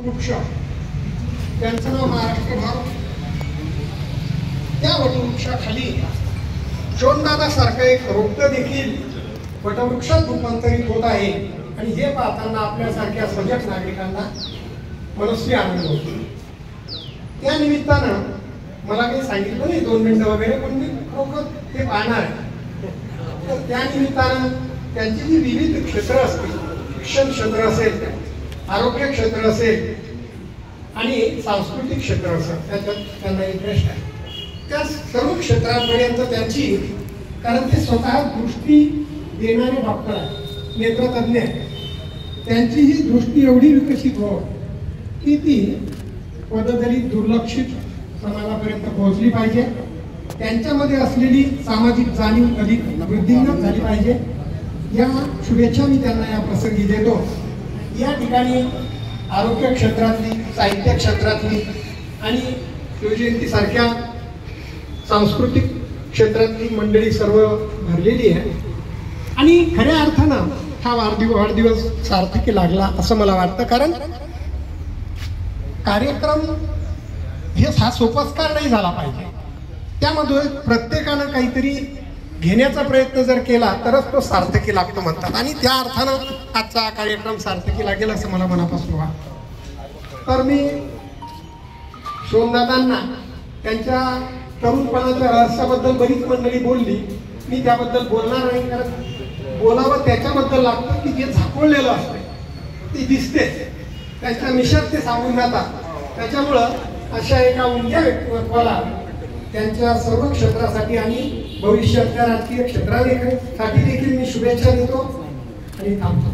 वृक्ष त्यांचं नाव महाराष्ट्र भाव. त्या वटवृक्षाखाली शोणदादा सारखं एक रोपटं देखील वटवृक्षात रूपांतरित होत आहे आणि हे पाहताना आपल्यासारख्या सजग नागरिकांना मनस्वी आनंद होतो. त्या निमित्तानं मला काही सांगितलं नाही 2 मिनिटं वगैरे, पण मी खरोखर ते पाहणार आहे. तर त्या निमित्तानं त्यांची जी विविध क्षेत्र असतील, शिक्षण क्षेत्र असेल, आरोग्य क्षेत्र असेल आणि सांस्कृतिक क्षेत्र असेल, त्याच्यात त्यांना इंटरेस्ट आहे. त्या सर्व क्षेत्रांपर्यंत त्यांची, कारण ते स्वतः दृष्टी देणारे डॉक्टर आहेत, नेत्रतज्ञ आहेत, त्यांची ही दृष्टी एवढी विकसित हो की ती पददलित दुर्लक्षित समाजापर्यंत पोहोचली पाहिजे. त्यांच्यामध्ये असलेली सामाजिक जाणीव अधिक वृद्धिंगत झाली पाहिजे. या शुभेच्छा मी त्यांना या प्रसंगी देतो. या ठिकाणी आरोग्य क्षेत्रातली, साहित्य क्षेत्रातली आणि शिवजयंतीसारख्या सांस्कृतिक क्षेत्रातली मंडळी सर्व भरलेली आहे आणि खऱ्या अर्थानं हा वाढदिवस सार्थकी लागला असं मला वाटतं. कारण कार्यक्रम हा सोपस्कार नाही झाला पाहिजे, त्यामध्ये प्रत्येकानं काहीतरी घेण्याचा प्रयत्न जर केला तरच तो सार्थकी लागतो म्हणतात आणि त्या अर्थानं आजचा कार्यक्रम सार्थकी लागेल असं मला मनापासून वाटतं. तर मी शोणदादांना त्यांच्या तरुणपणाच्या रहस्याबद्दल बरीच मंडळी बोलली, मी त्याबद्दल बोलणार नाही. कारण बोलावं त्याच्याबद्दल लागतं की जे झाकोळलेलं असतं ते दिसते, त्यांच्या मिशात ते सांगून जातात. त्याच्यामुळं अशा एका उमद्या व्यक्तिमत्वाला त्यांच्या सर्व क्षेत्रासाठी आणि भविष्यातल्या राजकीय क्षेत्रासाठी देखील मी शुभेच्छा देतो आणि थांबतो.